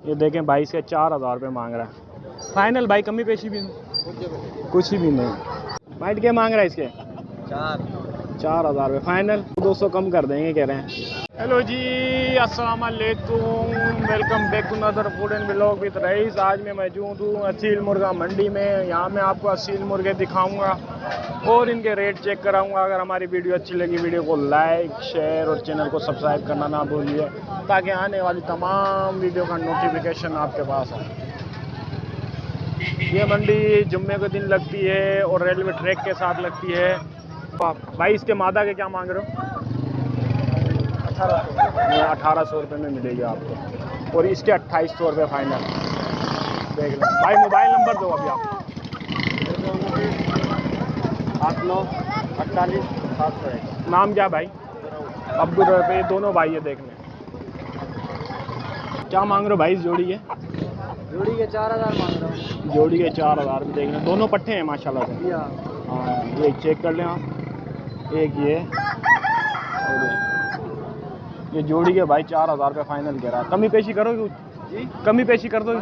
ये देखें भाई से 4000 रुपये मांग रहा है फाइनल। भाई कमी पेशी भी नहीं, कुछ भी नहीं। वाइट क्या मांग रहा है इसके? 4000 रुपये फाइनल। 200 कम कर देंगे कह रहे हैं। हेलो जी, अस्सलाम वालेकुम, welcome back to another food and blog with Raees. आज मैं मौजूद हूँ असील मुर्गा मंडी में। यहाँ मैं आपको असील मुर्गे दिखाऊंगा और इनके रेट चेक कराऊंगा। अगर हमारी वीडियो अच्छी लगी, वीडियो को लाइक शेयर और चैनल को सब्सक्राइब करना ना भूलिए, ताकि आने वाली तमाम वीडियो का नोटिफिकेशन आपके पास आए। ये मंडी जुम्मे के दिन लगती है और रेलवे ट्रैक के साथ लगती है। भाई इसके मादा के क्या मांग रहे हो? 1800 रुपये में मिलेगी आपको, और इसके 2800 रुपये फाइनल। देख लें भाई। मोबाइल नंबर दो अभी आप। 8948 नाम क्या भाई? अब्दुल रुपये। दोनों भाई है। देख लें क्या मांग रहे हो भाई इस जोड़ी के? जोड़ी के 4000 मांग रहा हूँ। जोड़ी के 4000 रुपये। देख लें दोनों पट्टे हैं माशाल्लाह से। हाँ ये चेक कर लें आप। एक ये और ये जोड़ी के भाई 4000 रुपये फाइनल कह रहा है। कमी पेशी करोगे जी? कमी पेशी कर दो।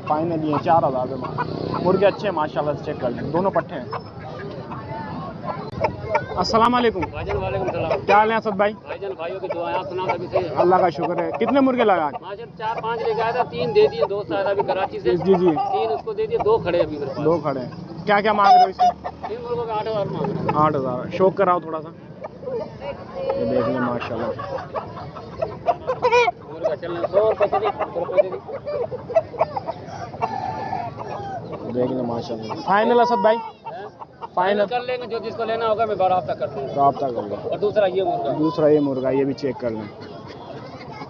फाइनल ये 4000 रुपये। मुर्गे अच्छे हैं माशाल्लाह से। चेक कर लें दोनों पट्टे हैं। अस्सलाम वालेकुम। वालेकुम सलाम। क्या हाल है असद भाई? भाईजान भाइयों की दुआएं, आप सुनाओ सभी से। अल्लाह का शुक्र है। कितने मुर्गे लगा? 4-5 लेके आया था, 3 दे दिए। दोस्त आया था अभी कराची से। जी जी। 3 उसको दे दिए, 2 खड़े अभी मेरे पास। 2 खड़े हैं। क्या क्या मांग रहे हो इसके? 3 मुर्गों का 8000 मांग रहा हूँ। 8000। शौक कराओ थोड़ा सा। ये देख लें माशाल्लाह। मुर्गा चलने 100 रुपये चली, 100 रुपये चली। देख लें माशाल्लाह। फाइनल असद भाई? फाइनल कर लेंगे, जो जिसको लेना होगा मैं बारात तक कर दूँगा। राब्ता कर लो। और दूसरा ये मुर्गा, दूसरा ये मुर्गा, ये भी चेक कर लें।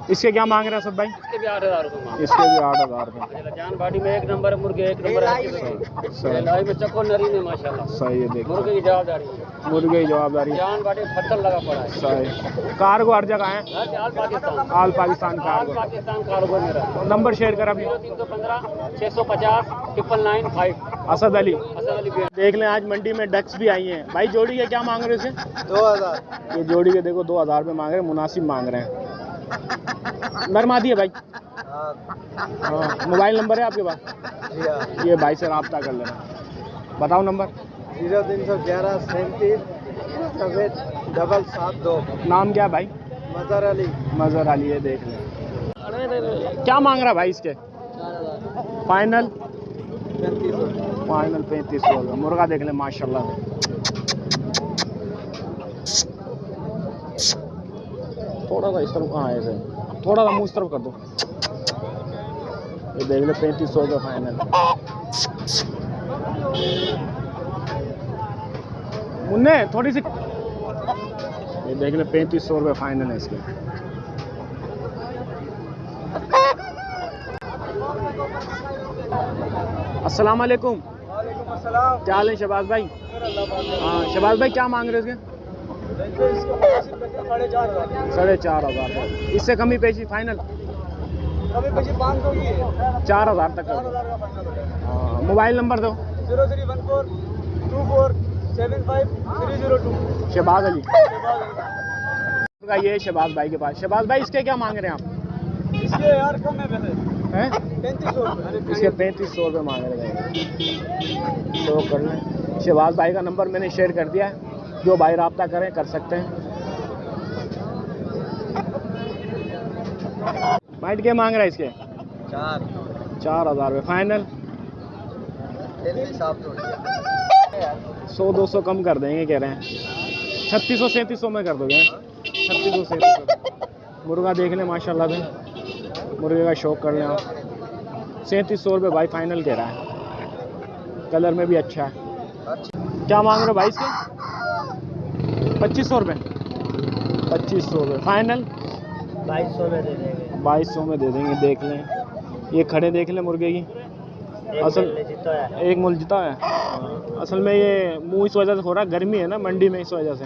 इसके क्या मांग रहे हैं सब भाई? इसके भी 8000 रुपये मांग। इसके भी 8000 रुपये। जान बाड़ी में 1 नंबर है मुर्गे, 1 नंबर है। सही लाई में चको नरी में माशाल्लाह। सही है। देख मुर्गे की जवाबदारी है। मुर्गे की जवाबदारी। जान बाड़ी फटल लगा पड़ा है। सही। कार्गो हर जगह है। आल पाकिस्तान, आल पाकिस्तान आल कार्गो। पाकिस्तान कार्गो मेरा। नंबर शेयर कर अभी। 0315 650 999 असद अली। असद अली। देख लें आज मंडी में डक्स भी आई हैं भाई। जोड़ी के क्या मांग रहे हो इसे? 2000। ये जोड़ी के देखो 2000 रुपये मांग रहे हैं, मुनासिब मांग रहे हैं। नरमादी है भाई। हाँ मोबाइल नंबर है आपके पास? ये भाई से रब्ता कर लेना। बताओ नंबर। 0311 37 772। नाम क्या है भाई? मजहर अली। मजहर अली है। देख लें क्या मांग रहा है भाई इसके? 4000। फाइनल 3500। फाइनल 3500 रुपये। मुर्गा देख लें माशाल्लाह। थोड़ा सा इस तरफ। हाँ ऐसे थोड़ा सा मुँह इस तरफ कर दो। ये देख ले 3500 रुपये फाइनल। मुन्ने थोड़ी सी। ये देख ले 3500 रुपये फाइनल है इसके। अस्सलाम वालेकुम। क्या हाल है शहबाज भाई? हाँ शहबाज भाई क्या मांग रहे हो इसके? 4500। इससे कमी पेशी फाइनल? 4000 तक कर दो। हाँ मोबाइल नंबर दो। 0314 24 75 302। शहबाज अली का ये शहबाज भाई के पास। शहबाज भाई इसके क्या मांग रहे हैं आप? इसके यार कम है वैसे। हैं? 3500। इसके 3500 रुपये मांग रहे हैं। तो कर लें। शहबाज भाई का नंबर मैंने शेयर कर दिया है, जो भाई रब्ता करें कर सकते हैं। वाइट क्या मांग रहा है इसके? 4000 रुपये फाइनल। 100-200 कम कर देंगे कह रहे हैं। 3600-3700 में कर दोगे? 3600-3700। मुर्गा देख लें माशाल्लाह से। मुर्गे का शौक कर लें आप। 3700 रुपये भाई फाइनल कह रहा है। कलर में भी अच्छा है। क्या मांग रहे हो भाई इसके? 2500 रुपये। 2500 रुपये फाइनल। 2200 में दे देंगे। 2200 में दे देंगे। देख लें ये खड़े देख लें मुर्गे की। असल एक मुल जीता है। असल में ये मुँह इस वजह से हो रहा है, गर्मी है ना मंडी में, इस वजह से।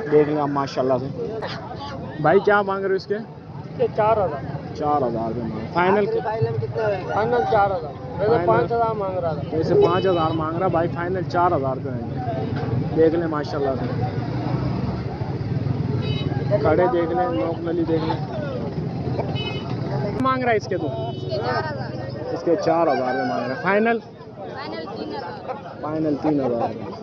देख लें आप माशाल्लाह से। भाई क्या मांग रहे हो इसके? 4000। 4000 रुपये मांग। फाइनल कितना है? फाइनल 4000। वैसे 5000 मांग रहा था। वैसे 5000 मांग रहा भाई। फाइनल 4000 रुपये है। देख लें माशाल्लाह से। खड़े देख लें, नोक नली देख लें। मांग रहा है इसके तू? इसके 4,000 रुपये मांग रहा है। फाइनल? फाइनल 3,000 रुपये।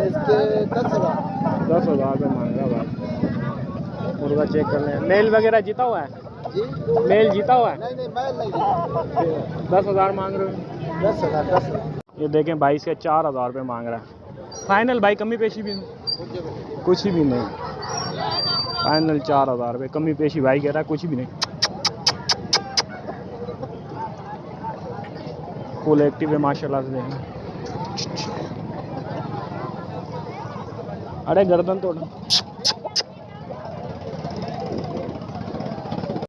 इसके 10,000। 10,000 रुपये मांग रहा है भाई। मुर्गा चेक कर लें। मेल वगैरह जीता हुआ है? जी मेल जीता हुआ है? नहीं मैल नहीं। 10,000 मांग रहे हो? 10,000। ये देखें भाई इसके 4,000 रुपये मांग रहा है। फाइनल भाई कमी पेशी भी नहीं? कुछ भी नहीं। फाइनल 4,000 रुपये, कमी पेशी भाई कह रहा है कुछ भी नहीं। फुल एक्टिव है माशाल्लाह से देखें। अरे गर्दन तोड़।